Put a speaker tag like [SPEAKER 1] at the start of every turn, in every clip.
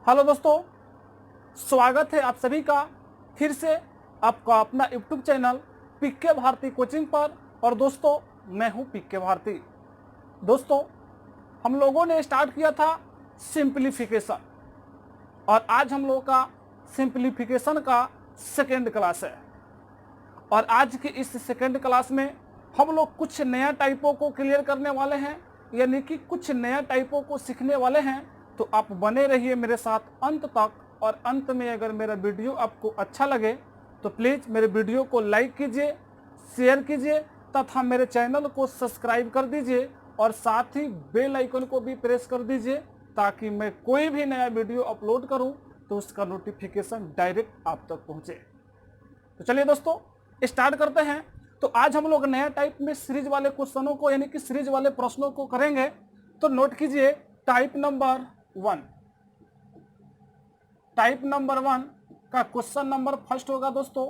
[SPEAKER 1] Hello दोस्तों, स्वागत है आप सभी का फिर से आपका अपना YouTube channel PK Bharti coaching पर। और दोस्तों, मैं हूं पीके भारती। दोस्तों, हम लोगों ने स्टार्ट किया था सिंप्लीफिकेशन और आज हम लोगों का सिंप्लीफिकेशन का सेकेंड क्लास है। और आज की इस सेकेंड क्लास में हम लोग कुछ नया टाइपों को क्लियर करने वाले हैं, यानी कि कुछ नया टाइपों को सीखने वाले हैं। तो आप बने रहिए मेरे साथ अंत तक। और अंत में अगर मेरा वीडियो आपको अच्छा लगे तो प्लीज़ मेरे वीडियो को लाइक कीजिए, शेयर कीजिए तथा मेरे चैनल को सब्सक्राइब कर दीजिए और साथ ही बेल आइकन को भी प्रेस कर दीजिए ताकि मैं कोई भी नया वीडियो अपलोड करूं तो उसका नोटिफिकेशन डायरेक्ट आप तक पहुंचे। तो चलिए दोस्तों, स्टार्ट करते हैं। तो आज हम लोग नया टाइप में सीरीज वाले क्वेश्चनों को यानी कि सीरीज वाले प्रश्नों को करेंगे। तो नोट कीजिए टाइप नंबर 1। टाइप नंबर 1 का क्वेश्चन नंबर फर्स्ट होगा दोस्तों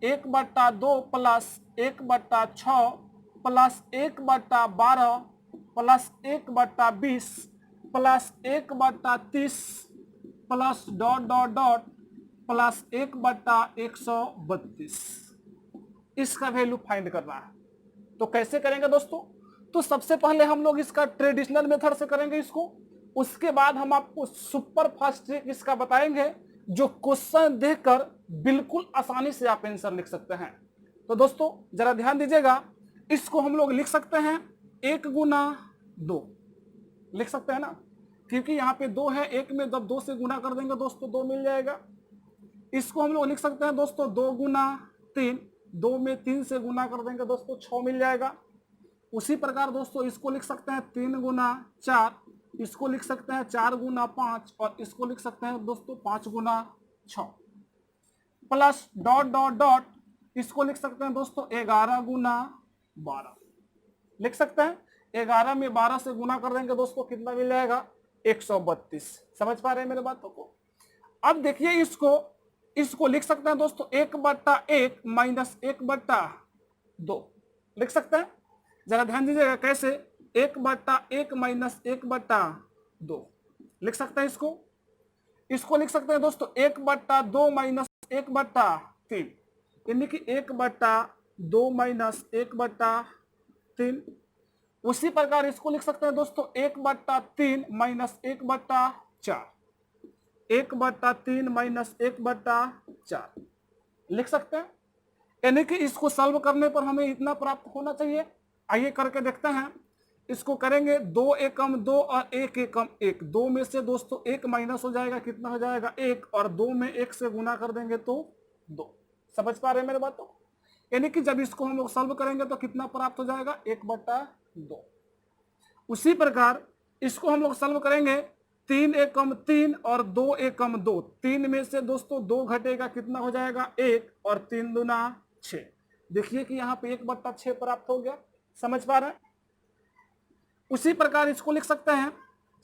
[SPEAKER 1] 1/2 plus 1/6 plus 1/12 plus 1/20 plus 1/30 plus dot dot dot plus 1/132। इसका वैल्यू फाइंड करना है। तो कैसे करेंगे दोस्तों? तो सबसे पहले हम लोग इसका ट्रेडिशनल मेथड से करेंगे इसको। उसके बाद हम आपको सुपर फास्ट ट्रिक इसका बताएंगे जो क्वेश्चन देखकर बिल्कुल आसानी से आप आंसर लिख सकते हैं। तो दोस्तों जरा ध्यान दीजिएगा, इसको हम लोग लिख सकते हैं 1×2 लिख सकते हैं ना, क्योंकि यहाँ पे 2 है, 1 में जब 2 से गुना कर देंगे दोस्तों 2 मिल जाएगा। इसको हम लोग लिख सकते हैं दोस्तों 2×3, 2 में 3 से गुना कर देंगे दोस्तों 6 मिल जाएगा। उसी प्रकार दोस्तों इसको लिख सकते हैं 3×4, इसको लिख सकते हैं 4×5 और इसको लिख सकते हैं दोस्तों 5×6 प्लस डॉट डॉट डॉट इसको लिख सकते हैं दोस्तों 11×12 लिख सकते हैं। 11 में 12 से गुना कर देंगे दोस्तों कितना मिल जाएगा? 132। समझ पा रहे हैं मेरे बातों को? अब देखिए इसको लिख सकते हैं दोस्तों 1/1 माइनस 1/2 लिख सकते हैं। जरा ध्यान दीजिएगा कैसे, 1/1 माइनस 1/2 लिख सकते हैं। इसको लिख सकते हैं दोस्तों 1/2 माइनस 1/3 यानी कि 1/2 माइनस 1/3। उसी प्रकार इसको लिख सकते हैं दोस्तों 1/3 माइनस 1/4, 1/3 माइनस 1/4 लिख सकते हैं। यानी कि इसको सॉल्व करने पर हमें इतना प्राप्त होना चाहिए। आइए करके देखते हैं। इसको करेंगे 2 एकम 2 और 1 एकम 1। 2 में से दोस्तों 1 माइनस हो जाएगा, कितना हो जाएगा? 1। और 2 में 1 से गुना कर देंगे तो 2। समझ पा रहे हैं मेरे बातों? यानी कि जब इसको हम लोग सॉल्व करेंगे तो कितना प्राप्त हो जाएगा? 1/2। उसी प्रकार इसको हम लोग सॉल्व करेंगे 3 एकम 3 और 2 एकम 2। 3 में से दोस्तों 2 घटेगा, कितना हो जाएगा? 1। और 3 दूना 6। देखिए कि यहाँ पे 1/6 प्राप्त हो गया। समझ पा रहे हैं? उसी प्रकार इसको लिख सकते हैं,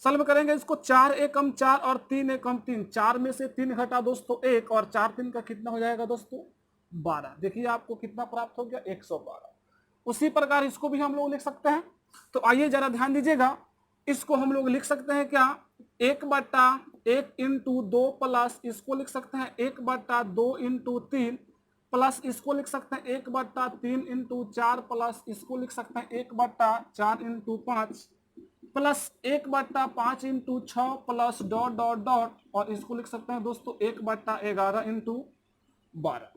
[SPEAKER 1] सॉल्व करेंगे इसको 4 एकम 4 और 3 एकम 3। 4 में से 3 घटा दोस्तों 1 और 4 3 का कितना हो जाएगा दोस्तों? 12। देखिए आपको कितना प्राप्त हो गया? 112। उसी प्रकार इसको भी हम लोग लिख सकते हैं। तो आइए जरा ध्यान दीजिएगा, इसको हम लोग लिख सकते हैं क्या? 1/1 इंटू 2 प्लस इसको लिख सकते हैं 1/2 इंटू 3 प्लस इसको लिख सकते हैं 1/3 इंटू 4 प्लस इसको लिख सकते हैं 1/4 into 5 plus 1/5 into 6 plus dot dot dot और इसको लिख सकते हैं दोस्तों 1/11 इंटू 12।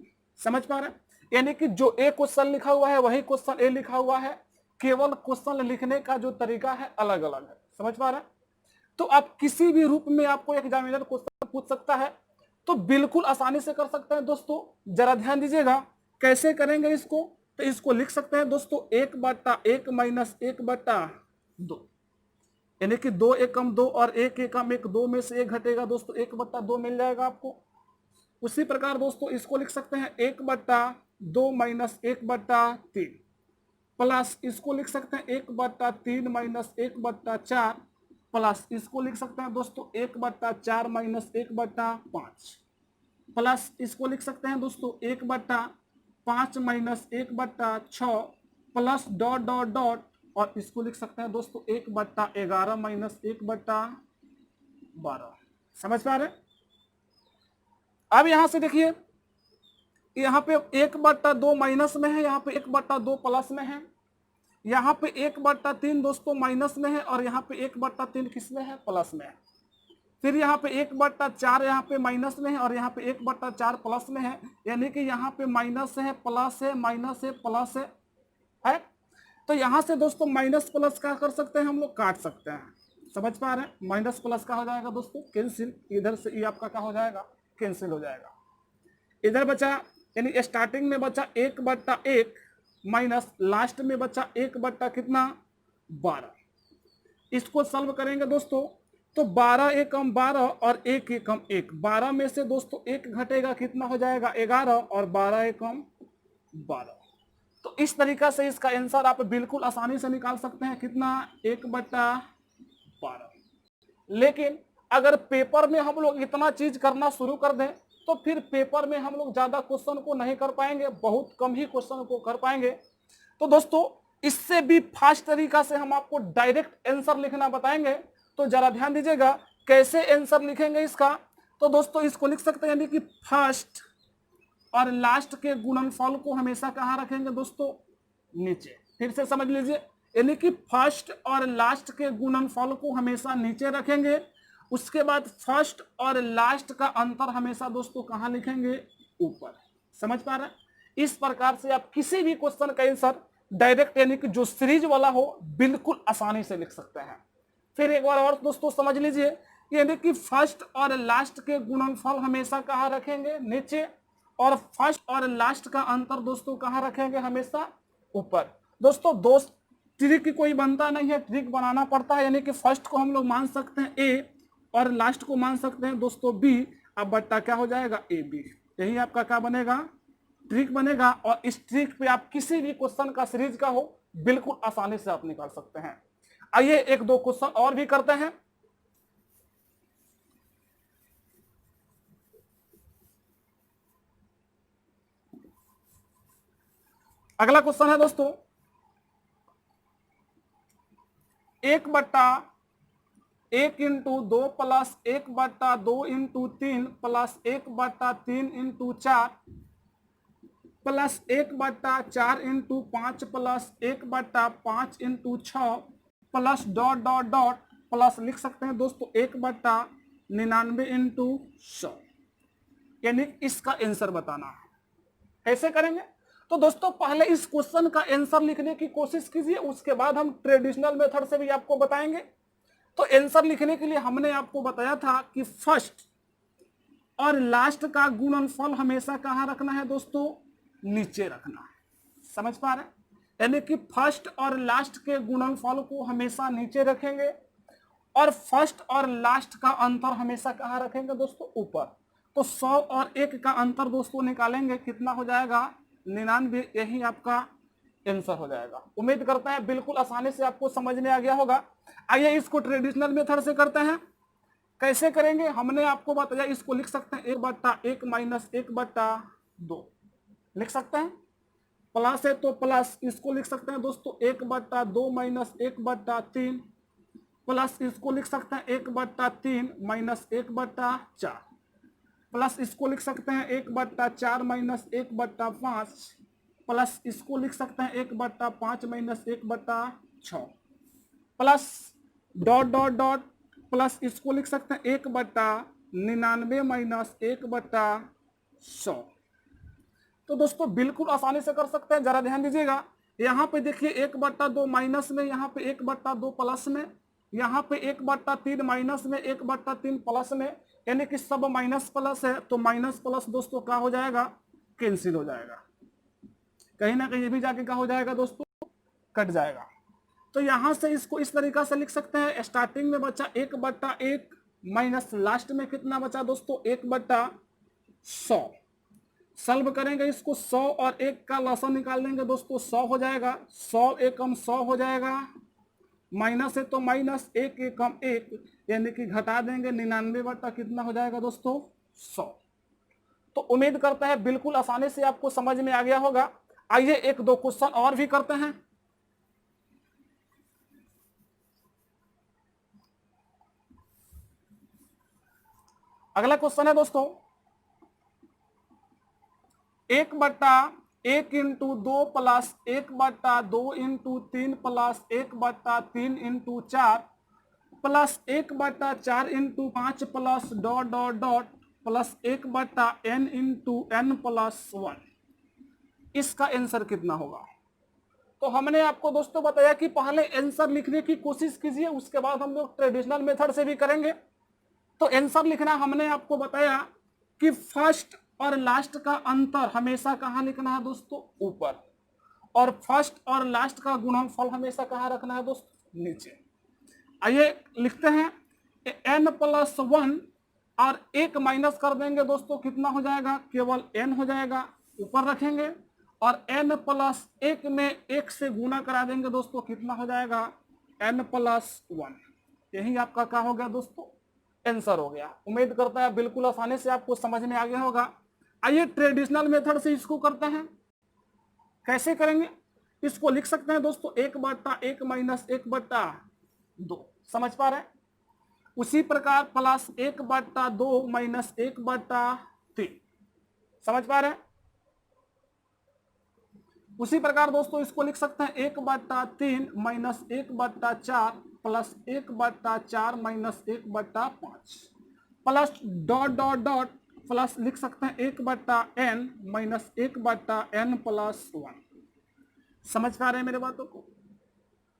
[SPEAKER 1] समझ पा रहे हैं? यानी कि जो ए क्वेश्चन लिखा हुआ है वही क्वेश्चन ए लिखा हुआ है, केवल क्वेश्चन लिखने का जो तरीका है अलग अलग है। समझ पा रहे हैं? तो आप किसी भी रूप में आपको एग्जामिनर क्वेश्चन पूछ सकता है तो बिल्कुल आसानी से कर सकते हैं दोस्तों। जरा ध्यान दीजिएगा कैसे करेंगे इसको। तो इसको लिख सकते हैं दोस्तों 1/1 माइनस 1/2 यानी कि 2 एकम 2 और 1 एकम 1। 2 में से 1 घटेगा दोस्तों 1/2 मिल जाएगा आपको। उसी प्रकार दोस्तों इसको लिख सकते हैं 1/2 माइनस 1/3 प्लस इसको लिख सकते हैं 1/3 माइनस 1/4 प्लस इसको लिख सकते हैं दोस्तों 1/4 माइनस 1/5 प्लस इसको लिख सकते हैं दोस्तों 1/5 minus 1/6 plus dot dot dot और इसको लिख सकते हैं दोस्तों 1/11 माइनस 1/12। समझ पा रहे हैं? अब यहां से देखिए, यहाँ पे 1/2 माइनस में है, यहाँ पे 1/2 प्लस में है, यहाँ पे 1/3 दोस्तों माइनस में है, और यहाँ पे 1/3 किस में है? प्लस में है। फिर यहाँ पे 1/4 यहाँ पे माइनस में है, और यहाँ पे 1/4 प्लस में है, यानी कि यहाँ पे माइनस है, प्लस है, माइनस है, प्लस है। तो यहाँ से दोस्तों माइनस प्लस क्या कर सकते हैं हम लोग? काट सकते हैं। समझ पा रहे हैं? माइनस प्लस का हो जाएगा दोस्तों कैंसिल, इधर से ये आपका क्या हो जाएगा? कैंसिल हो जाएगा। इधर बचा, यानी स्टार्टिंग में बचा 1/1 माइनस लास्ट में बचा 1/ कितना? 12। इसको सॉल्व करेंगे दोस्तों तो 12 एकम 12 और 1 एकम 1, 12 में से दोस्तों 1 घटेगा, कितना हो जाएगा? 11, और 12 एकम 12। तो इस तरीका से इसका आंसर आप बिल्कुल आसानी से निकाल सकते हैं, कितना? 1/12। लेकिन अगर पेपर में हम लोग इतना चीज करना शुरू कर दें तो फिर पेपर में हम लोग ज्यादा क्वेश्चन को नहीं कर पाएंगे, बहुत कम ही क्वेश्चन को कर पाएंगे। तो दोस्तों इससे भी फास्ट तरीका से हम आपको डायरेक्ट आंसर लिखना बताएंगे, तो जरा ध्यान दीजिएगा कैसे आंसर लिखेंगे इसका। तो दोस्तों इसको लिख सकते हैं, यानी कि फर्स्ट और लास्ट के गुणनफल को हमेशा कहाँ रखेंगे दोस्तों? नीचे। फिर से समझ लीजिए, यानी कि फर्स्ट और लास्ट के गुणनफल को हमेशा नीचे रखेंगे, उसके बाद फर्स्ट और लास्ट का अंतर हमेशा दोस्तों कहाँ लिखेंगे? ऊपर। समझ पा रहे हैं? इस प्रकार से आप किसी भी क्वेश्चन का आंसर डायरेक्ट, यानी कि जो सीरीज वाला हो, बिल्कुल आसानी से लिख सकते हैं। फिर एक बार और दोस्तों समझ लीजिए, यानी कि फर्स्ट और लास्ट के गुणनफल हमेशा कहाँ रखेंगे? नीचे, और फर्स्ट और लास्ट का अंतर दोस्तों कहाँ रखेंगे? हमेशा ऊपर। दोस्तों दोस्त ट्रिक कोई बनता नहीं है, ट्रिक बनाना पड़ता है, यानी कि फर्स्ट को हम लोग मान सकते हैं ए और लास्ट को मान सकते हैं दोस्तों बी। अब बट्टा क्या हो जाएगा? A B. यही आपका क्या बनेगा? ट्रिक बनेगा। और इस ट्रिक पे आप किसी भी क्वेश्चन का सीरीज का हो, बिल्कुल आसानी से आप निकाल सकते हैं। आइए एक दो क्वेश्चन और भी करते हैं। अगला क्वेश्चन है दोस्तों 1/1 into 2 plus 1/2 into 3 plus 1/3 into 4 plus 1/4 into 5 plus 1/5 into 6 plus dot dot dot plus लिख सकते हैं दोस्तों 1/99 इंटू 100, यानी इसका आंसर बताना है। कैसे करेंगे? तो दोस्तों पहले इस क्वेश्चन का आंसर लिखने की कोशिश कीजिए, उसके बाद हम ट्रेडिशनल मेथड से भी आपको बताएंगे। तो आंसर लिखने के लिए हमने आपको बताया था कि फर्स्ट और लास्ट का गुणनफल हमेशा कहां रखना है दोस्तों? नीचे रखना है। समझ पा रहे हैं? यानी कि फर्स्ट और लास्ट के गुणनफल को हमेशा नीचे रखेंगे, और फर्स्ट और लास्ट का अंतर हमेशा कहां रखेंगे दोस्तों? ऊपर। तो 100 और 1 का अंतर दोस्तों निकालेंगे, कितना हो जाएगा? 99। यही आपका आंसर हो जाएगा। उम्मीद करते हैं बिल्कुल आसानी से आपको समझ में आ गया होगा। आइए इसको ट्रेडिशनल मेथड से करते हैं। कैसे करेंगे हमने आपको बताया, इसको लिख सकते हैं 1/1 माइनस 1/2 लिख सकते हैं। प्लस है तो प्लस, इसको लिख सकते हैं दोस्तों 1/2 माइनस 1/3 प्लस इसको लिख सकते हैं 1/3 माइनस 1/4 प्लस इसको लिख सकते हैं 1/4 माइनस 1/5 प्लस इसको लिख सकते हैं 1/5 minus 1/6 plus dot dot dot plus इसको लिख सकते हैं 1/99 माइनस 1/100। तो दोस्तों बिल्कुल आसानी से कर सकते हैं। जरा ध्यान दीजिएगा, यहाँ पे देखिए 1/2 माइनस में, यहाँ पे 1/2 प्लस में, यहाँ पे 1/3 माइनस में, 1/3 प्लस में, यानी कि सब माइनस प्लस है। तो माइनस प्लस दोस्तों क्या हो जाएगा? कैंसिल हो जाएगा। कहीं ना कहीं भी जाके क्या हो जाएगा दोस्तों? कट जाएगा। तो यहां से इसको इस तरीका से लिख सकते हैं, स्टार्टिंग में बचा 1/1 माइनस लास्ट में कितना बचा दोस्तों? 1/100। सॉल्व करेंगे इसको, 100 और 1 का लसन निकाल लेंगे दोस्तों, 100 हो जाएगा। 100 एकम 100 हो जाएगा, माइनस है तो माइनस 1 एकम 1, यानी कि घटा देंगे 99 कितना हो जाएगा दोस्तों? 100। तो उम्मीद करते हैं बिल्कुल आसानी से आपको समझ में आ गया होगा। आइए एक दो क्वेश्चन और भी करते हैं। अगला क्वेश्चन है दोस्तों, 1/1 into 2 plus 1/2 into 3 plus 1/3 into 4 plus 1/4 into 5 plus dot dot dot plus 1/n into n plus 1, इसका आंसर कितना होगा? तो हमने आपको दोस्तों बताया कि पहले आंसर लिखने की कोशिश कीजिए, उसके बाद हम लोग ट्रेडिशनल मेथड से भी करेंगे। तो आंसर लिखना हमने आपको बताया कि फर्स्ट और लास्ट का अंतर हमेशा कहाँ लिखना है दोस्तों? ऊपर। और फर्स्ट और लास्ट का गुणनफल हमेशा कहाँ रखना है दोस्तों? नीचे। आइए लिखते हैं, n प्लस 1 और 1 माइनस कर देंगे दोस्तों, कितना हो जाएगा? केवल n हो जाएगा, ऊपर रखेंगे। और n प्लस 1 में 1 से गुना करा देंगे दोस्तों, कितना हो जाएगा? n plus 1। यही आपका क्या हो गया दोस्तों? आंसर हो गया। उम्मीद करता है बिल्कुल आसानी से आपको समझ में आ गया होगा। आइए ट्रेडिशनल मेथड से इसको करते हैं। कैसे करेंगे? इसको लिख सकते हैं दोस्तों 1/1 माइनस 1/2, समझ पा रहे हैं? उसी प्रकार प्लस 1/2 माइनस 1/3, समझ पा रहे हैं? उसी प्रकार दोस्तों इसको लिख सकते हैं 1/3 minus 1/4 plus 1/4 minus 1/5 plus dot dot dot plus लिख सकते हैं 1/n माइनस 1/n प्लस 1। समझ पा रहे हैं मेरे बातों को?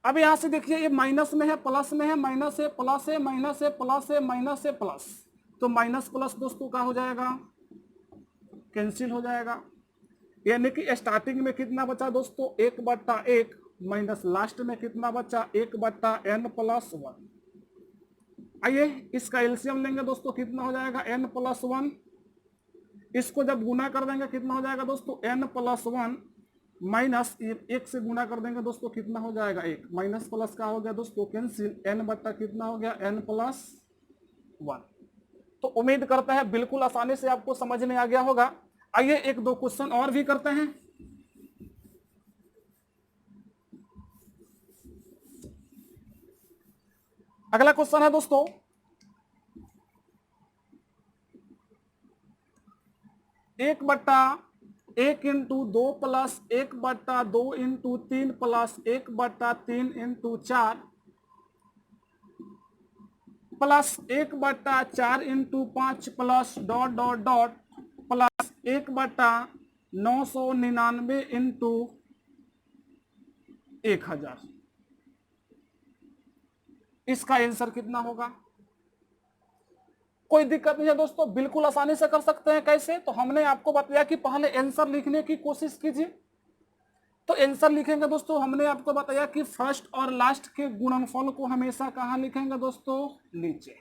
[SPEAKER 1] अब यहां से देखिए, ये माइनस में है, प्लस में है, माइनस है, प्लस है, माइनस है, प्लस है, माइनस है, प्लस। तो माइनस प्लस दोस्तों क्या हो जाएगा? कैंसिल हो जाएगा। यानी कि स्टार्टिंग में कितना बचा दोस्तों? 1/1 माइनस लास्ट में कितना बचा? 1/n plus 1। आइए इसका एलसीएम लेंगे दोस्तों, कितना हो जाएगा? n plus 1। इसको जब गुना कर देंगे कितना हो जाएगा दोस्तों? n प्लस 1 माइनस 1 से गुना कर देंगे दोस्तों, कितना हो जाएगा? 1। माइनस प्लस का हो गया दोस्तों कैंसिल, n बट्टा कितना हो गया? n plus 1। तो उम्मीद करते हैं बिल्कुल आसानी से आपको समझ में आ गया होगा। आइए एक दो क्वेश्चन और भी करते हैं। अगला क्वेश्चन है दोस्तों, 1/1 into 2 plus 1/2 into 3 plus 1/3 into 4 plus 1/4 into 5 plus dot dot dot plus 1/999 into 1000, इसका आंसर कितना होगा? कोई दिक्कत नहीं है दोस्तों, बिल्कुल आसानी से कर सकते हैं। कैसे? तो हमने आपको बताया कि पहले आंसर लिखने की कोशिश कीजिए। तो आंसर लिखेंगे दोस्तों, हमने आपको बताया कि फर्स्ट और लास्ट के गुणनफल को हमेशा कहां लिखेंगे दोस्तों? नीचे।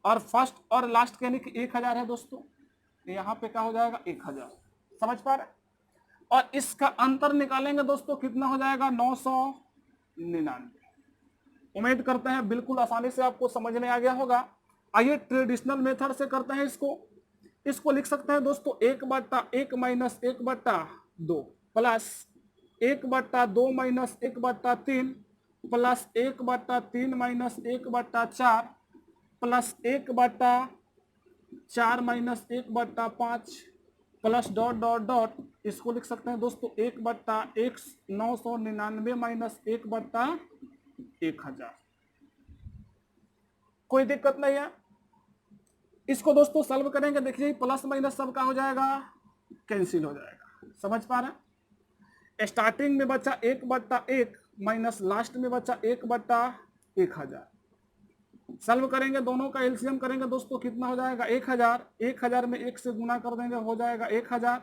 [SPEAKER 1] और फर्स्ट और लास्ट के यानी कि 1000 है दोस्तों, यहां पे क्या हो जाएगा? 1000। समझ पा रहे? और इसका अंतर निकालेंगे दोस्तों, कितना हो जाएगा? 999। उम्मीद करते हैं बिल्कुल आसानी से आपको समझ में आ गया होगा। आइए ट्रेडिशनल मेथड से करते हैं इसको लिख सकते हैं दोस्तों 1/1 minus 1/2 plus 1/2 minus 1/3 plus 1/3 minus 1/4 plus 1/4 minus 1/5 plus dot dot dot, इसको लिख सकते हैं दोस्तों 1/1 999 माइनस 1/1000। कोई दिक्कत नहीं है। इसको दोस्तों सॉल्व करेंगे, देखिए प्लस माइनस सब का हो जाएगा, कैंसिल हो जाएगा। समझ पा रहे हैं? स्टार्टिंग में बचा 1/1 माइनस लास्ट में बचा 1/1000। सॉल्व करेंगे, दोनों का एलसीएम करेंगे दोस्तों, कितना हो जाएगा? 1000। 1000 में 1 से गुना कर देंगे, हो जाएगा 1000।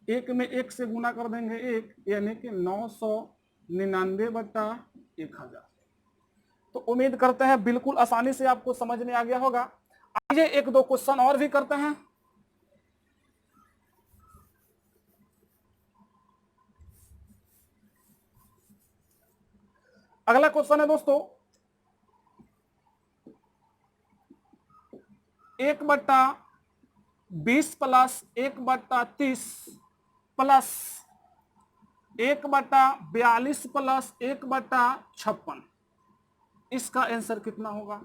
[SPEAKER 1] 1 में 1 से गुना कर देंगे 1, यानी कि 999/1000। तो उम्मीद करते हैं बिल्कुल आसानी से आपको समझ में आ गया होगा। आइए एक दो क्वेश्चन और भी करते हैं। अगला क्वेश्चन है दोस्तों 1/20 प्लस 1/30 प्लस 1/42 प्लस 1/56, इसका आंसर कितना होगा?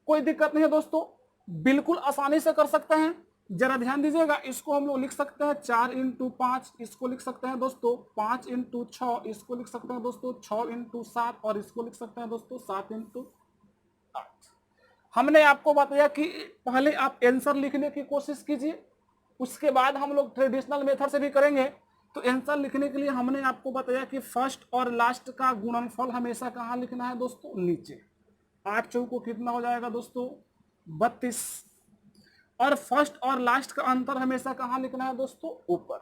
[SPEAKER 1] कोई दिक्कत नहीं है दोस्तों, बिल्कुल आसानी से कर सकते हैं। जरा ध्यान दीजिएगा, इसको हम लोग लिख सकते हैं 4 इंटू 5, इसको लिख सकते हैं दोस्तों 5 इंटू 6, इसको लिख सकते हैं दोस्तों 6 इंटू 7, और इसको लिख सकते हैं दोस्तों 7 इंटू 8। हमने आपको बताया कि पहले आप आंसर लिखने की कोशिश कीजिए, उसके बाद हम लोग ट्रेडिशनल मेथड से भी करेंगे। तो आंसर लिखने के लिए हमने आपको बताया कि फर्स्ट और लास्ट का गुणनफल हमेशा कहाँ लिखना है दोस्तों, नीचे। 8 चौको कितना हो जाएगा दोस्तों, 32। और फर्स्ट और लास्ट का अंतर हमेशा कहाँ लिखना है दोस्तों, ऊपर।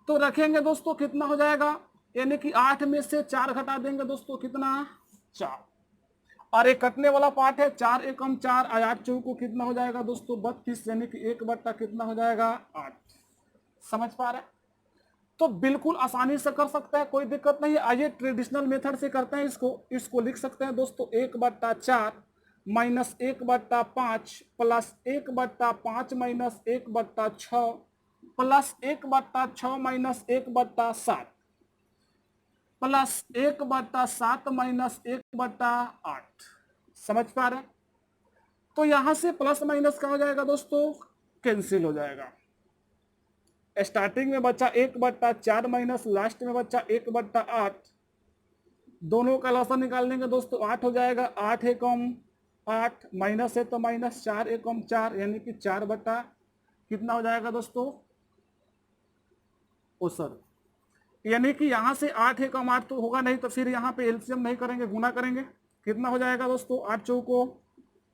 [SPEAKER 1] तो रखेंगे दोस्तों, कितना हो जाएगा, यानी कि 8 में से 4 घटा देंगे दोस्तों, कितना, 4। और एक कटने वाला पार्ट है, 4 एकम 4, 8 चौको कितना हो जाएगा दोस्तों, 32, यानी कि 1 बट्टा कितना हो जाएगा, 8। समझ पा रहे हैं? तो बिल्कुल आसानी से कर सकते हैं, कोई दिक्कत नहीं है। आइए ट्रेडिशनल मेथड से करते हैं इसको लिख सकते हैं दोस्तों 1/4 minus 1/5 plus 1/5 minus 1/6 plus 1/6 minus 1/7 plus 1/7 minus 1/8। समझ पा रहे हैं? तो यहां से प्लस माइनस क्या हो जाएगा दोस्तों, कैंसिल हो जाएगा। स्टार्टिंग में बचा 1/4 माइनस लास्ट में बचा 1/8, दोनों का लसन निकाल लेंगे दोस्तों, 8 हो जाएगा। 8 एकम 8 माइनस है तो माइनस, 4 एकम 4, यानी कि 4 बटा कितना हो जाएगा दोस्तों, ओ सर, यानी कि यहां से 8 एकम 8 तो होगा नहीं, तो फिर यहाँ पे एलसीएम नहीं करेंगे, गुना करेंगे। कितना हो जाएगा दोस्तों, 8 चौको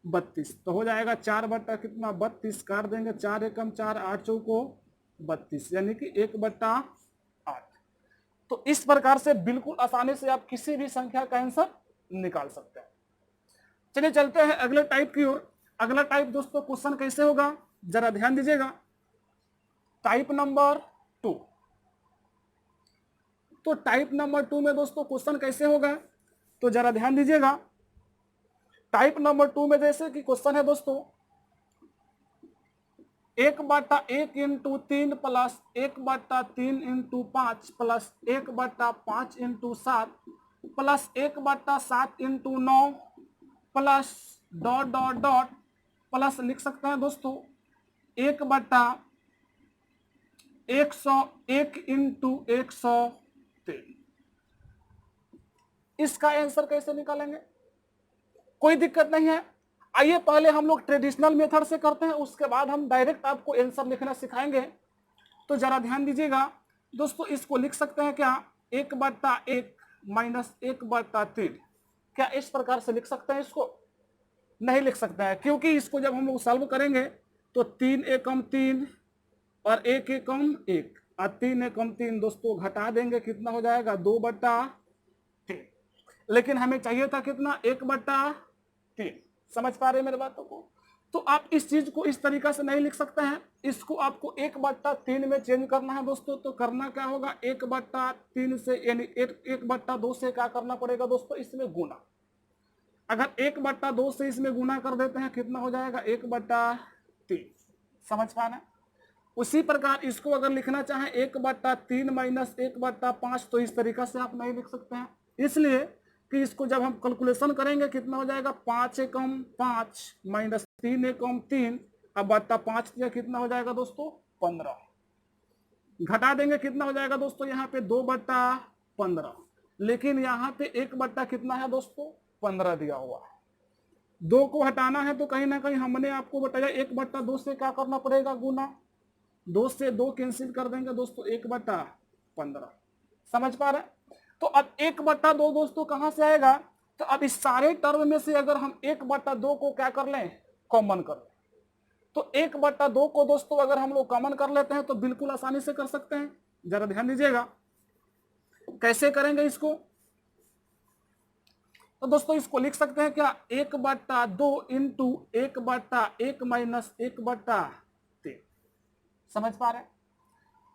[SPEAKER 1] 32, तो हो जाएगा 4 बटा कितना, 32, काट देंगे 4 एकम 4, 8 चौको 32, यानी कि 1/8। तो इस प्रकार से बिल्कुल आसानी से आप किसी भी संख्या का आंसर निकाल सकते हैं। चलिए चलते हैं अगले टाइप की ओर। अगला टाइप दोस्तों क्वेश्चन कैसे होगा, जरा ध्यान दीजिएगा। Type number 2। तो टाइप नंबर 2 में दोस्तों क्वेश्चन कैसे होगा, तो जरा ध्यान दीजिएगा। टाइप नंबर 2 में जैसे कि क्वेश्चन है दोस्तों 1/1 into 3 plus 1/3 into 5 plus 1/5 into 7 plus 1/7 into 9 plus dot dot dot plus लिख सकते हैं दोस्तों 1/101 इंटू 103। इसका आंसर कैसे निकालेंगे, कोई दिक्कत नहीं है। आइए पहले हम लोग ट्रेडिशनल मेथड से करते हैं, उसके बाद हम डायरेक्ट आपको आंसर लिखना सिखाएंगे। तो जरा ध्यान दीजिएगा दोस्तों, इसको लिख सकते हैं क्या, 1/1 माइनस 1/3। क्या इस प्रकार से लिख सकते हैं? इसको नहीं लिख सकते हैं, क्योंकि इसको जब हम लोग सॉल्व करेंगे तो 3 एकम 3 और 1 एकम 1 और 3 एकम 3 दोस्तों घटा देंगे, कितना हो जाएगा, 2/3। लेकिन हमें चाहिए था कितना, 1/3। समझ पा रहे हैं मेरे बातों को? तो आप इस चीज को इस तरीका से नहीं लिख सकते हैं, इसको आपको 1/3 में चेंज करना है दोस्तों। तो करना क्या होगा, 1/3 से यानी 1/2 से क्या करना पड़ेगा दोस्तों, इसमें गुना। अगर 1/2 से इसमें गुना कर देते हैं, कितना हो जाएगा, 1/3। समझ पाना? उसी प्रकार इसको अगर लिखना चाहें 1/3 माइनस 1/5, तो इस तरीका से आप नहीं लिख सकते हैं, इसलिए कि इसको जब हम कैलकुलेशन करेंगे कितना हो जाएगा, 5 एकम 5 माइनस 3 एकम 3, अब बट्टा 5 दिया, कितना हो जाएगा दोस्तों, 15। घटा देंगे, कितना हो जाएगा दोस्तों, यहाँ पे 2/15। लेकिन यहाँ पे 1 कितना है दोस्तों, 15 दिया हुआ है। 2 को हटाना है तो कहीं ना कहीं हमने आपको बताया 1/2 से क्या करना पड़ेगा, गुना। 2 से 2 कैंसिल कर देंगे दोस्तों, 1/15। समझ पा रहे हैं? तो अब 1/2 दोस्तों कहां से आएगा, तो अब इस सारे टर्म में से अगर हम 1/2 को क्या कर लें, कॉमन कर लें, तो 1/2 को दोस्तों अगर हम लोग कॉमन कर लेते हैं तो बिल्कुल आसानी से कर सकते हैं। जरा ध्यान दीजिएगा कैसे करेंगे इसको। तो दोस्तों इसको लिख सकते हैं क्या, 1/2 इंटू 1/1 माइनस 1/3। समझ पा रहे हैं?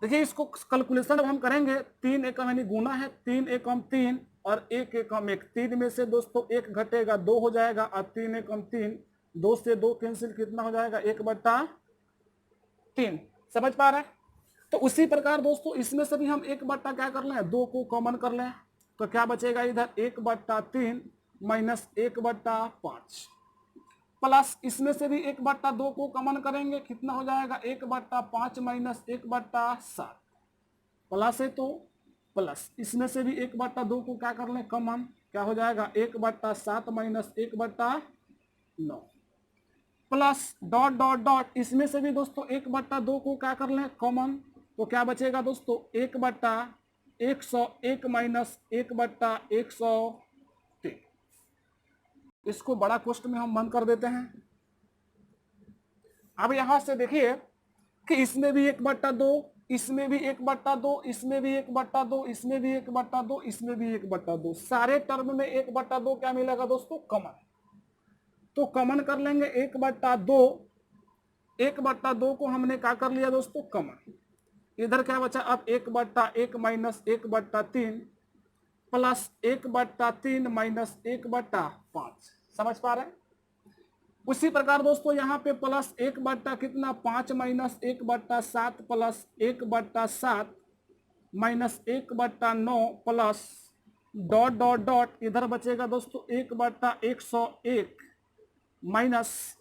[SPEAKER 1] देखिए इसको कैलकुलेशन अब हम करेंगे, 3 एकम यानी गुना है, 3 एकम 3 और 1 एकम 1। 3 में से दोस्तों 1 घटेगा, 2 हो जाएगा, और 3 एकम 3, 2 से 2 कैंसिल, कितना हो जाएगा, 1/3। समझ पा रहे हैं? तो उसी प्रकार दोस्तों इसमें से भी हम 1 क्या कर लें, 2 को कॉमन कर लें, तो क्या बचेगा इधर, 1/3 माइनस 1/5। प्लस इसमें से भी 1/2 को कॉमन करेंगे, कितना हो जाएगा 1/5 माइनस 1/7 प्लस है तो प्लस इसमें से भी 1/2 को क्या कर लें कॉमन, क्या हो जाएगा 1/7 minus 1/9 plus dot dot dot इसमें से भी दोस्तों 1/2 को क्या कर लें कॉमन, तो क्या बचेगा दोस्तों 1/101 माइनस 1/103। इसको बड़ा क्वेश्चन में हम बंद कर देते हैं। अब यहां से देखिए कि इसमें भी 1/2, इसमें भी 1/2, इसमें भी 1/2, इसमें भी 1/2, इसमें भी 1/2, सारे टर्म में 1/2 क्या मिलेगा दोस्तों कॉमन, तो कॉमन कर लेंगे 1/2, 1/2 को हमने क्या कर लिया दोस्तों कॉमन, इधर क्या बचा अब 1/1 माइनस 1/3 प्लस 1/3 माइनस 1/5, समझ पा रहे हैं। उसी प्रकार दोस्तों यहाँ पे plus 1/5 minus 1/7 plus 1/7 minus 1/9 plus dot dot dot इधर बचेगा दोस्तों 1/101 माइनस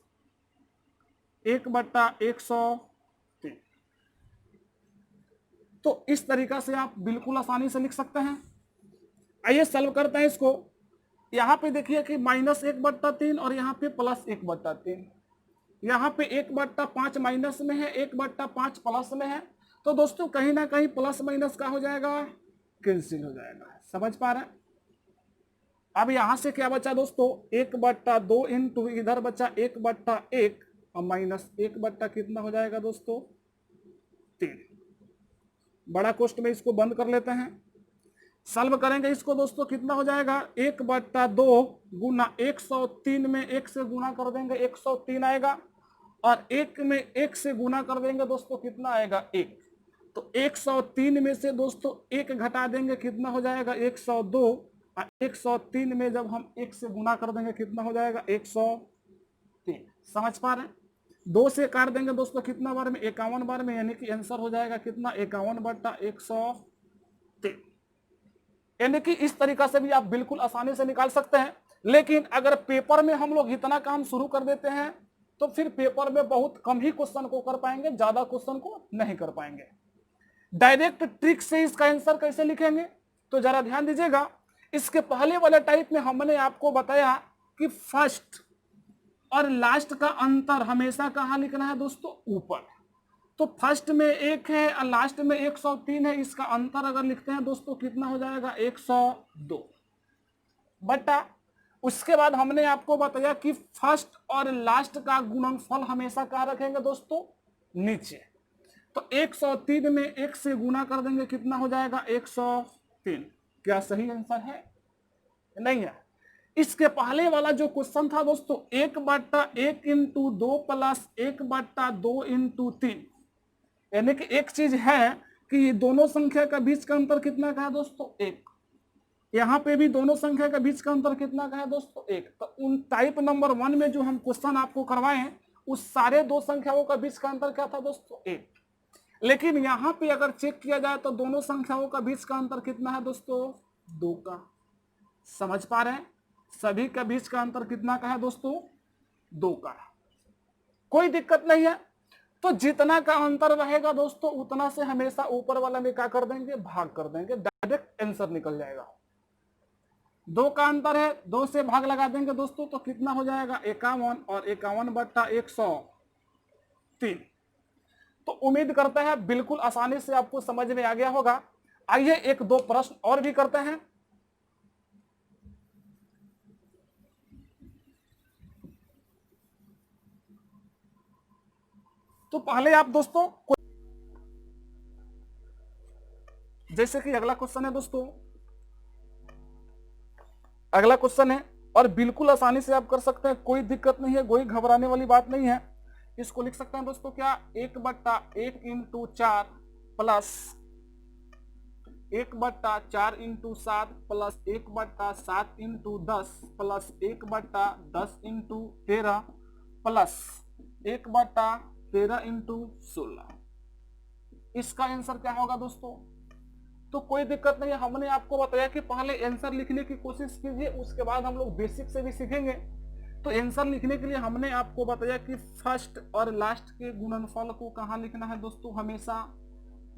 [SPEAKER 1] 1/103। तो इस तरीका से आप बिल्कुल आसानी से लिख सकते हैं। आइए सॉल्व करते हैं इसको। यहां पे देखिए कि माइनस 1/3 और यहाँ पे प्लस 1/3, यहाँ पे 1/5 माइनस में है, 1/5 प्लस में है, तो दोस्तों कहीं ना कहीं प्लस माइनस का हो जाएगा कैंसिल हो जाएगा, समझ पा रहे हैं। अब यहां से क्या बचा दोस्तों 1/2 इंटू इधर बचा 1/1 और माइनस 1/ कितना हो जाएगा दोस्तों 3। बड़ा क्वेश्चन में इसको बंद कर लेते हैं, सॉल्व करेंगे इसको दोस्तों कितना हो जाएगा 1/2 गुना 103 में 1 से गुना कर देंगे 103 आएगा, और 1 में 1 से गुना कर देंगे दोस्तों कितना आएगा 1, तो 103 में से दोस्तों 1 घटा देंगे कितना हो जाएगा 102, और 103 में जब हम 1 से गुना कर देंगे कितना हो जाएगा 103, समझ पा रहे हैं। 2 से काट देंगे दोस्तों कितना बार में 51 बार में, यानी कि आंसर हो जाएगा कितना 51/103। यानी कि इस तरीका से भी आप बिल्कुल आसानी से निकाल सकते हैं। लेकिन अगर पेपर में हम लोग इतना काम शुरू कर देते हैं तो फिर पेपर में बहुत कम ही क्वेश्चन को कर पाएंगे, ज्यादा क्वेश्चन को नहीं कर पाएंगे। डायरेक्ट ट्रिक से इसका आंसर कैसे लिखेंगे तो जरा ध्यान दीजिएगा। इसके पहले वाले टाइप में हमने आपको बताया कि फर्स्ट और लास्ट का अंतर हमेशा कहां लिखना है दोस्तों ऊपर, तो फर्स्ट में 1 है और लास्ट में 103 है, इसका अंतर अगर लिखते हैं दोस्तों कितना हो जाएगा 102 बटा। उसके बाद हमने आपको बताया कि फर्स्ट और लास्ट का गुणनफल हमेशा कहाँ रखेंगे दोस्तों नीचे, तो 103 में 1 से गुना कर देंगे कितना हो जाएगा 103। क्या सही आंसर है? नहीं है। इसके पहले वाला जो क्वेश्चन था दोस्तों 1/1 इंटू 2 प्लस 1/2 इंटू 3, यानी कि एक चीज है कि ये दोनों संख्या का बीच का अंतर कितना का है दोस्तों 1, यहाँ पे भी दोनों संख्या का बीच का अंतर कितना का है दोस्तों 1। तो उन टाइप नंबर 1 में जो हम क्वेश्चन आपको करवाए हैं उस सारे दो संख्याओं का बीच का अंतर क्या था दोस्तों 1, लेकिन यहाँ पे अगर चेक किया जाए तो दोनों संख्याओं का बीच का अंतर कितना है दोस्तों 2 का। समझ पा रहे हैं? सभी का बीच का अंतर कितना का है दोस्तों 2 का। कोई दिक्कत नहीं है। तो जितना का अंतर रहेगा दोस्तों उतना से हमेशा ऊपर वाला में क्या कर देंगे भाग कर देंगे, डायरेक्ट आंसर निकल जाएगा। 2 का अंतर है, 2 से भाग लगा देंगे दोस्तों तो कितना हो जाएगा 51 और 51/103। तो उम्मीद करते हैं बिल्कुल आसानी से आपको समझ में आ गया होगा। आइए 1-2 प्रश्न और भी करते हैं। तो पहले आप दोस्तों जैसे कि अगला क्वेश्चन है दोस्तों, अगला क्वेश्चन है और बिल्कुल आसानी से आप कर सकते हैं, कोई दिक्कत नहीं है, कोई घबराने वाली बात नहीं है। इसको लिख सकते हैं दोस्तों क्या 1/1 into 4 plus 1/4 into 7 plus 1/7 into 10 plus 1/10 into 13 plus 1/13 into 16। इसका आंसर क्या होगा दोस्तों? तो कोई दिक्कत नहीं है, हमने आपको बताया कि पहले आंसर लिखने की कोशिश कीजिए, उसके बाद हम लोग बेसिक से भी सीखेंगे। तो आंसर लिखने के लिए हमने आपको बताया कि फर्स्ट और लास्ट के गुणनफल को कहाँ लिखना है दोस्तों, हमेशा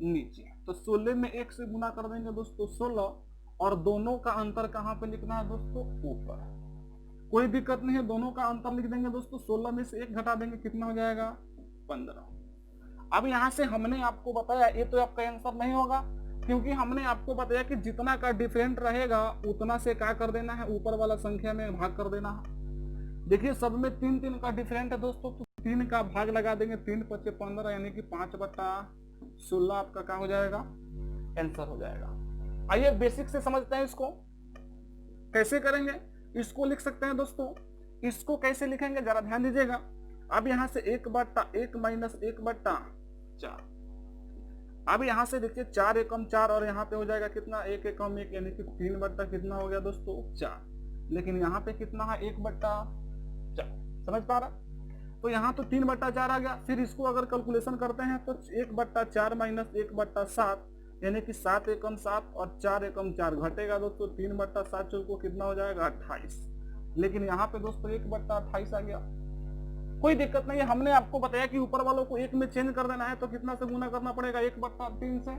[SPEAKER 1] नीचे। तो 16 में 1 से गुना कर देंगे दोस्तों 16, और दोनों का अंतर कहाँ पे लिखना है दोस्तों, ऊपर। कोई दिक्कत नहीं है, दोनों का अंतर लिख देंगे दोस्तों। 16 में से 1 घटा देंगे, कितना हो जाएगा, 15। अब यहाँ से हमने आपको बताया, ये तो आपका आंसर नहीं होगा, क्योंकि हमने आपको बताया कि जितना का डिफरेंट रहेगा उतना से क्या कर देना है, ऊपर वाला संख्या में भाग कर देना है। देखिए सब में 3-3 का डिफरेंट है दोस्तों, तो 3 का भाग लगा देंगे, 3 × 5 = 15, यानी कि 5/16 आपका क्या हो जाएगा, आंसर हो जाएगा। आइए बेसिक से समझते हैं इसको कैसे करेंगे। इसको लिख सकते हैं दोस्तों, इसको कैसे लिखेंगे जरा ध्यान दीजिएगा। अब यहाँ से 1/1 - 1/4। अब यहाँ से देखिए 4 एकम 4, और यहाँ पे हो जाएगा कितना, 1 एकम 1, यानी कि 3 कितना हो गया दोस्तों, 4। लेकिन यहाँ पे कितना है, 1/4। समझ पा रहा, तो यहाँ तो 3/4 आ गया। फिर इसको अगर कैलकुलेशन करते हैं तो 1/4 - 1/7, यानी कि 7 एकम 7 और 4 एकम 4 घटेगा दोस्तों, 3/7 को कितना हो जाएगा, 28। लेकिन यहाँ पे दोस्तों 1/28 आ गया। कोई दिक्कत नहीं है, हमने आपको बताया कि ऊपर वालों को 1 में चेंज कर देना है, तो कितना से गुना करना पड़ेगा, 1/3 से।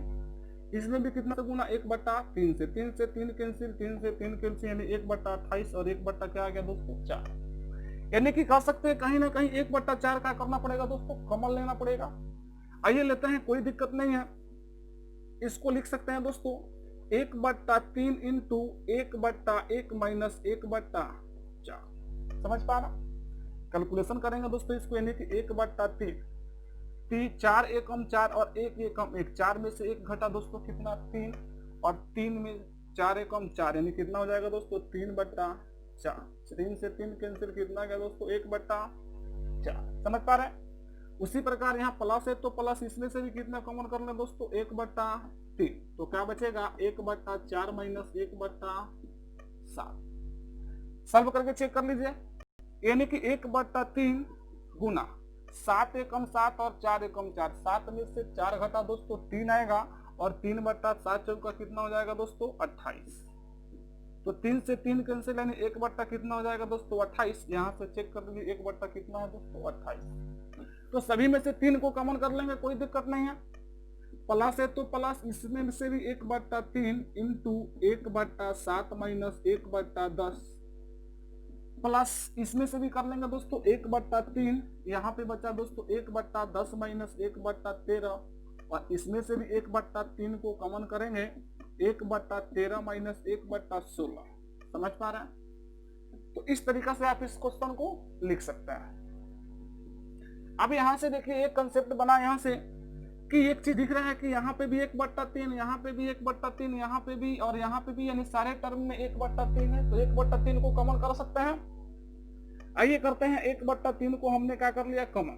[SPEAKER 1] इसमें भी कितना से गुना, 1/3 से। 3 से 3 कैंसिल, 3 से 3 कैंसिल, यानी 1/28, और 1 क्या आ गया दोस्तों, 4। यानी कि कह सकते हैं कहीं ना कहीं 1/4 का करना पड़ेगा दोस्तों, कॉमन लेना पड़ेगा। आइए लेते हैं, कोई दिक्कत नहीं है। इसको लिख सकते हैं दोस्तों 1/3 × 1/1 - 1/4। समझ पा रहा, कैलकुलेशन करेंगे दोस्तों इसको, यानी कि 1/3, 4 एकम 4 और 1 एकम 1, 4 में से 1 घटा दोस्तों, कितना, 3, और 3 में 4 एकम 4, यानी कितना हो जाएगा दोस्तों, 3/4। 3 से 3 कैंसिल, कितना गया दोस्तों, 1/4। समझ पा रहे हैं। उसी प्रकार यहाँ प्लस है, तो प्लस इसमें से भी कितना कॉमन कर लें दोस्तों, 1/3, तो क्या बचेगा, 1/4 - 1/7। सॉल्व करके चेक कर लीजिए, यानी कि 1/3 गुना 7 एकम 7 और 4 एकम 4, 7 में से 4 घटा दोस्तों, 3 आएगा, और 3/7 चौका कितना हो जाएगा दोस्तों, 28। तो 3 से 3 कैंसिल, यानी 1 कितना हो जाएगा दोस्तों, 28। यहाँ से चेक कर लीजिए 1 कितना है दोस्तों, 28। तो सभी में से 3 को कॉमन कर लेंगे, कोई दिक्कत नहीं है। प्लस है तो प्लस, इसमें से भी 1/3 × 1/7 - 1/10, प्लस इसमें से भी कर लेंगे दोस्तों 1/3, यहाँ पे बचा दोस्तों 1/10 - 1/13, और इसमें से भी 1/3 को कॉमन करेंगे, 1/13 - 1/16। समझ पा रहे हैं। तो इस तरीका से आप इस क्वेश्चन को लिख सकते हैं। अब यहाँ से देखिए एक कंसेप्ट बना यहाँ से कि एक चीज दिख रहा है कि यहाँ पे भी 1/3, यहाँ पे भी 1/3, यहाँ पे भी और यहाँ पे भी, यानी सारे टर्म में 1/3 है। तो 1/3 को कॉमन कर सकते हैं। आइए करते हैं, 1/3 को हमने क्या कर लिया, कॉमन।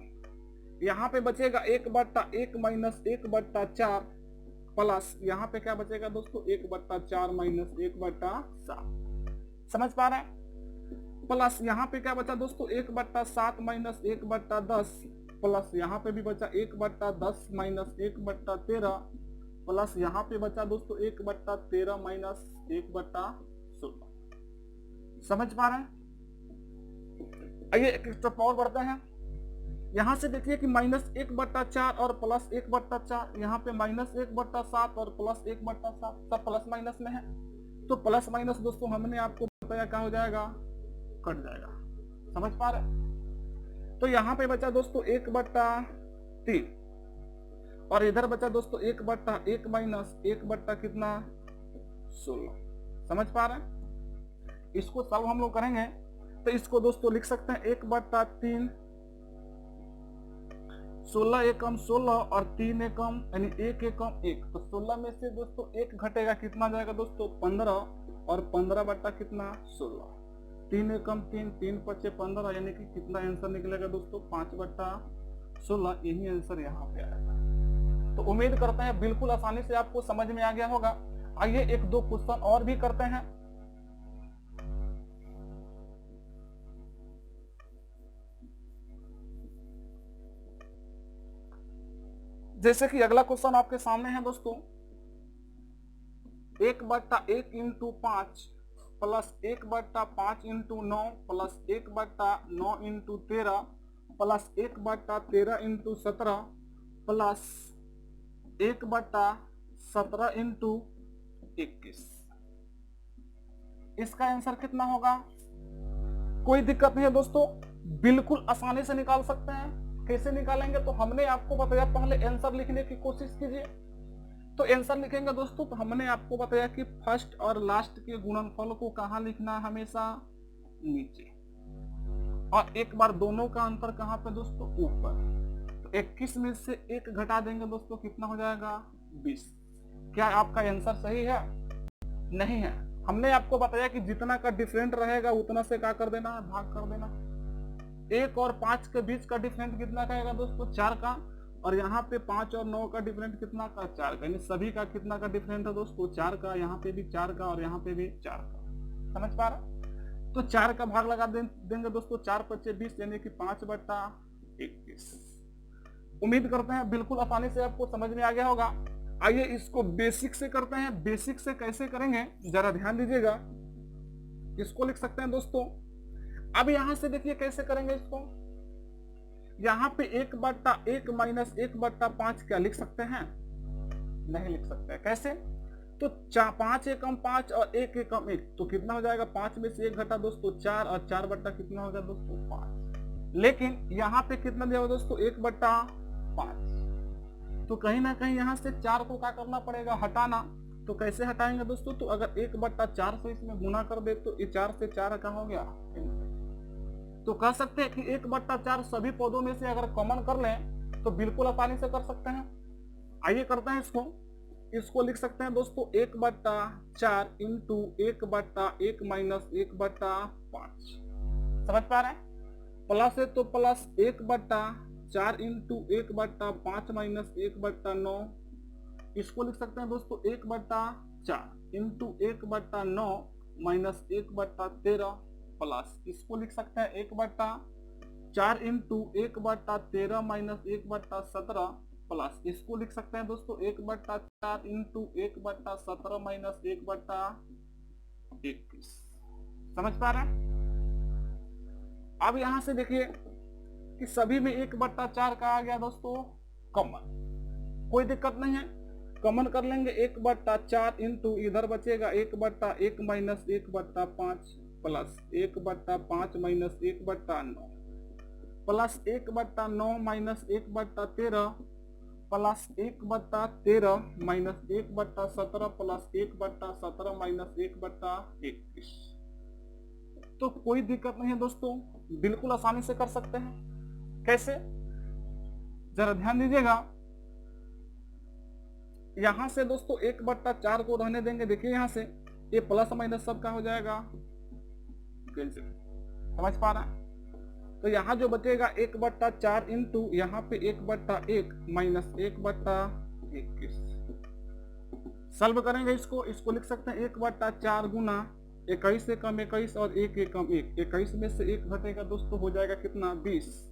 [SPEAKER 1] यहाँ पे बचेगा 1/1 - 1/4, प्लस यहाँ पे क्या बचेगा दोस्तों, 1/4 - 1/7। समझ पा रहे हैं। प्लस यहाँ पे क्या बचा दोस्तों, 1/7 - 1/10, प्लस यहाँ पे भी बचा 1/10 - 1/13, प्लस यहाँ पे बचा दोस्तों 1/13 - 1/16। समझ पा रहे हैं। आइए एक स्टेप और बढ़ते हैं। यहाँ से देखिए कि -1/4 और प्लस 1/4, यहाँ पे -1/7 और प्लस 1/7, सब प्लस माइनस में है। तो प्लस माइनस दोस्तों हमने आपको बताया क्या हो जाएगा, कट जाएगा। समझ पा रहे। तो यहाँ पे बचा दोस्तों 1/3, और इधर बचा दोस्तों 1/1 माइनस 1 कितना, 16। समझ पा रहे हैं। इसको सॉल्व हम लोग करेंगे तो इसको दोस्तों लिख सकते हैं 1/3, 16 एकम 16 और 3 एकम यानी 1 एकम 1। तो 16 में से दोस्तों 1 घटेगा, कितना जाएगा दोस्तों, 15, और 15 बटा कितना, 16। 3 एकम 3, 3 × 5 = 15, यानी कि कितना आंसर निकलेगा दोस्तों, 5/16। यही आंसर यहाँ पे आएगा। तो उम्मीद करते हैं बिल्कुल आसानी से आपको समझ में आ गया होगा। आइए 1-2 क्वेश्चन और भी करते हैं। जैसे कि अगला क्वेश्चन आपके सामने है दोस्तों, 1/1 × 5 plus 1/5 into 9 plus 1/9 into 13 plus 1/13 into 17 plus 1/17 into 21। इसका आंसर कितना होगा? कोई दिक्कत नहीं है दोस्तों, बिल्कुल आसानी से निकाल सकते हैं। कैसे निकालेंगे तो हमने आपको बताया, पहले आंसर लिखने की कोशिश कीजिए। तो आंसर लिखेंगे दोस्तों, तो हमने आपको बताया कि फर्स्ट और लास्ट के गुणनफल को कहाँ लिखना है? हमेशा नीचे, और एक बार दोनों का अंतर कहाँ पे दोस्तों? ऊपर। तो 21 में से 1 घटा देंगे दोस्तों, कितना हो जाएगा? 20। क्या आपका आंसर सही है? नहीं है। हमने आपको बताया कि जितना का डिफरेंट रहेगा उतना से क्या कर देना है? भाग कर देना। 1 और 5 के बीच का डिफरेंट कितना का आएगा दोस्तों? 4 का। और यहाँ पे 5 और 9 का डिफरेंट कितना का? 4 का। यानी सभी का कितना का डिफरेंट है दोस्तों? 4 का। यहाँ पे भी 4 का और यहाँ पे भी 4 का। समझ पा रहा? तो 4 का भाग लगा देंगे दोस्तों। 4 × 20 यानी कि 5/21। उम्मीद करते हैं बिल्कुल आसानी से आपको समझ में आ गया होगा। आइए इसको बेसिक से करते हैं। बेसिक से कैसे करेंगे जरा ध्यान दीजिएगा। इसको लिख सकते हैं दोस्तों। अब यहां से देखिए कैसे करेंगे इसको। यहां पे 1/1 माइनस 1/5 क्या लिख सकते हैं? नहीं लिख सकते। कैसे? तो 5 एकम 5 और 1 एकम 1, तो कितना हो जाएगा? 5 में से 1 घटा दोस्तों 4, और 4 बट्टा कितना होगा दोस्तों? 5। लेकिन यहाँ पे कितना दिया हुआ दोस्तों? 1/5। तो कहीं ना कहीं यहाँ से 4 को क्या करना पड़ेगा? हटाना। तो कैसे हटाएंगे दोस्तों? तो अगर 1/4 से इसमें गुना कर दे तो ये 4 से 4 का हो गया। तो कह सकते हैं कि 1/4 सभी पदों में से अगर कॉमन कर लें तो बिल्कुल आसानी से कर सकते हैं। आइए करते हैं इसको। इसको लिख सकते हैं दोस्तों 1/4 इंटू 1/1 माइनस 1/5। समझ पा रहे हैं? प्लस है तो प्लस 1/4 इंटू 1/5 माइनस 1/9। इसको लिख सकते हैं दोस्तों 1/4 इंटू 1/9 माइनस 1/13 प्लस इसको लिख सकते हैं 1/4 इंटू 1/13 माइनस 1/17 प्लस इसको लिख सकते हैं दोस्तों 1/4 इंटू 1/17 माइनस 1/21। समझ पा रहे हैं? अब यहां से देखिए कि सभी में 1/4 का आ गया दोस्तों कॉमन। कोई दिक्कत नहीं है, कॉमन कर लेंगे। 1/4 इंटू इधर बचेगा 1/1 minus 1/5 plus 1/5 minus 1/9 plus 1/9 minus 1/13 plus 1/13 minus 1/17 plus 1/17 minus 1/21। तो कोई दिक्कत नहीं है दोस्तों, बिल्कुल आसानी से कर सकते हैं। कैसे? जरा ध्यान दीजिएगा। यहां से दोस्तों 1/4 को रहने देंगे। देखिए यहां से ये प्लस माइनस सबका हो जाएगा कैंसिल। समझ पा रहा है? तो यहाँ जो बचेगा 1/4 इंटू यहाँ पे 1/1 माइनस 1/21। सॉल्व करेंगे इसको। इसको लिख सकते हैं 1/4 गुना 21 से कम 21 और 1 एकम 1। 21 में से 1 घटेगा दोस्तों, हो जाएगा कितना? 20।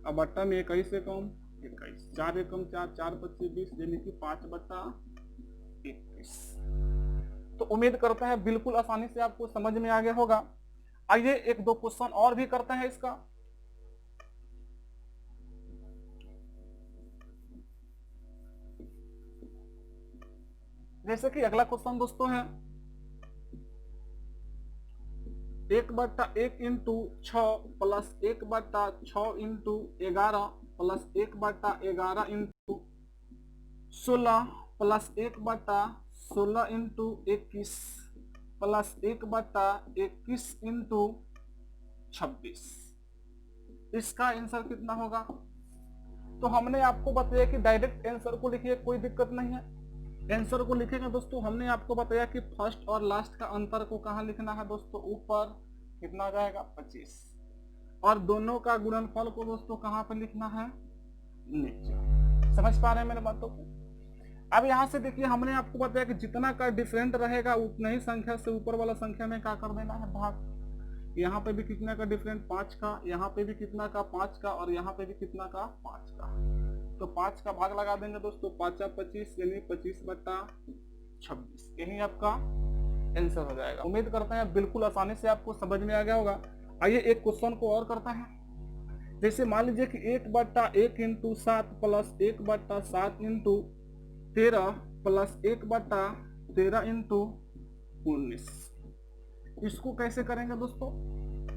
[SPEAKER 1] अब बट्टा में 21 से कम 21, 4 एकम 4, 4 × 20 यानी कि 5/21। तो उम्मीद करते हैं बिल्कुल आसानी से आपको समझ में आ गया होगा। आइए 1-2 क्वेश्चन और भी करते हैं इसका। जैसे कि अगला क्वेश्चन दोस्तों है 1/1 into 6 plus 1/6 into 11 plus 1/11 into 16 plus 1/16 into 21 plus 1/21 into 26। इसका आंसर कितना होगा? तो हमने आपको बताया कि डायरेक्ट आंसर को लिखिए, कोई दिक्कत नहीं है। आंसर को लिखेंगे दोस्तों। हमने आपको बताया कि फर्स्ट और लास्ट का अंतर को कहाँ लिखना है दोस्तों? ऊपर। कितना आ जाएगा? 25। और दोनों का गुणनफल को दोस्तों कहाँ पे लिखना है? नीचे। समझ पा रहे हैं मेरे बातों को? अब यहाँ से देखिए हमने आपको बताया कि जितना का डिफरेंट रहेगा उतना ही संख्या से ऊपर वाला संख्या में क्या कर देना है? भाग। यहाँ पे भी कितना का डिफरेंट? 5 का। यहाँ पे भी कितना का? 5 का। और यहाँ पे भी कितना का? 5 का। तो 5 का भाग लगा देंगे दोस्तों। 5 × 25 यानी 25/26। यही आपका आंसर हो जाएगा। उम्मीद करते हैं बिल्कुल आसानी से आपको समझ में आ गया होगा। आइए एक क्वेश्चन को और करते हैं। जैसे मान लीजिए कि 1/1 into 7 plus 1/7 into 13 plus 1/13 into 19, इसको कैसे करेंगे दोस्तों?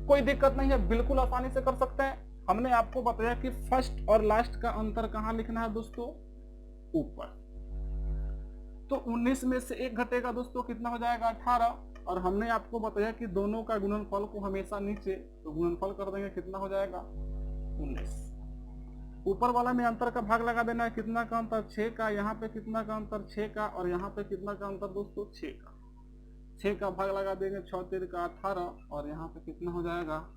[SPEAKER 1] कोई दिक्कत नहीं है, बिल्कुल आसानी से कर सकते हैं। हमने आपको बताया कि फर्स्ट और लास्ट का अंतर कहाँ लिखना है दोस्तों? ऊपर। तो 19 में से 1 घटेगा दोस्तों, कितना हो जाएगा? 18। और हमने आपको बताया कि दोनों का गुणनफल को हमेशा नीचे, तो गुणनफल कर देंगे, कितना हो जाएगा? 19। ऊपर वाला में अंतर का भाग लगा देना है। कितना का अंतर? 6 का। यहाँ पे कितना का अंतर? 6 का। और यहाँ पे कितना का अंतर दोस्तों? 6 का। 6 का भाग लगा देंगे, 6 3 का 18। और यहाँ पे कितना हो जाएगा?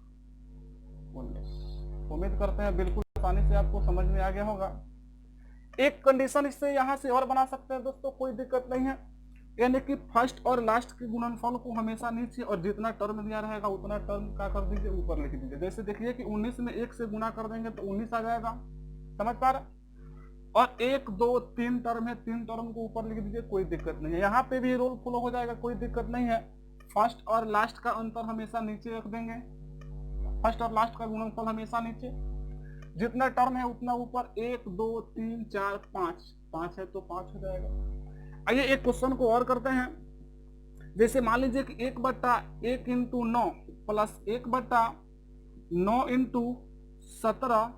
[SPEAKER 1] 19। उम्मीद करते हैं बिल्कुल आसानी से आपको समझ में आ गया होगा। एक कंडीशन इससे यहाँ से और बना सकते हैं दोस्तों, कोई दिक्कत नहीं है। यानी कि फर्स्ट और लास्ट के गुणनफल को हमेशा नीचे, और जितना टर्म दिया रहेगा उतना टर्म का कर दीजिए, ऊपर लिख दीजिए। जैसे देखिए कि 19 में 1 से गुना कर देंगे तो 19 आ जाएगा, समझ पा रहे? और 1 2 3 टर्म है, 3 टर्म को ऊपर लिख दीजिए, कोई दिक्कत नहीं है। यहाँ पे भी रोल फॉलो हो जाएगा, कोई दिक्कत नहीं है। फर्स्ट और लास्ट का अंतर हमेशा नीचे रख देंगे, फर्स्ट और लास्ट का गुणनफल हमेशा नीचे, जितना टर्म है उतना ऊपर। 1 2 3 4 5, 5 है तो 5 हो जाएगा। आइए एक क्वेश्चन को और करते हैं। जैसे मान लीजिए कि 1/1 into 9 plus 1/9 into 17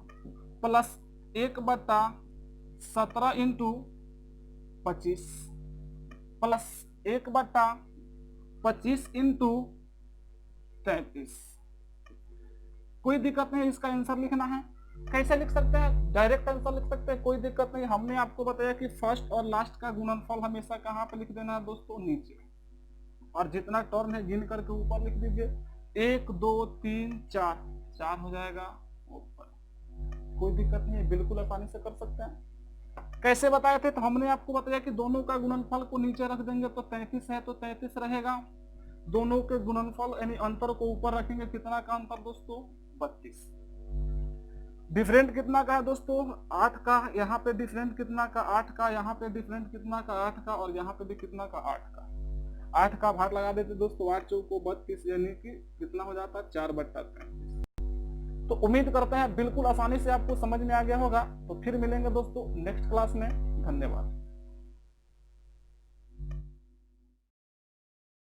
[SPEAKER 1] plus 1/17 into 25 plus 1/25 into 33। कोई दिक्कत नहीं, इसका आंसर लिखना है। कैसे लिख सकते हैं? डायरेक्ट आंसर लिख सकते हैं, कोई दिक्कत नहीं। हमने आपको बताया कि फर्स्ट और लास्ट का गुणनफल हमेशा कहाँ पे लिख देना है दोस्तों? नीचे। और जितना टर्म है गिन करके ऊपर लिख दीजिए। 1 2 3 4, 4 हो जाएगा ऊपर। कोई दिक्कत नहीं है, बिल्कुल आसानी से कर सकते हैं। कैसे बताए थे? तो हमने आपको बताया कि दोनों का गुणनफल को नीचे रख देंगे, तो 33 है तो 33 रहेगा। दोनों के गुणनफल यानी अंतर को ऊपर रखेंगे, कितना का अंतर दोस्तों? 32। डिफरेंट कितना का है दोस्तों? 8 का। यहाँ पे डिफरेंट कितना का? 8 का। यहाँ पे डिफरेंट कितना का? 8 का। और यहाँ पे भी कितना का? 8 का। 8 का भाग लगा देते दोस्तों, 8 चौको 32, यानी कि कितना हो जाता है? 4/33। तो उम्मीद करते हैं बिल्कुल आसानी से आपको समझ में आ गया होगा। तो फिर मिलेंगे दोस्तों नेक्स्ट क्लास में। धन्यवाद।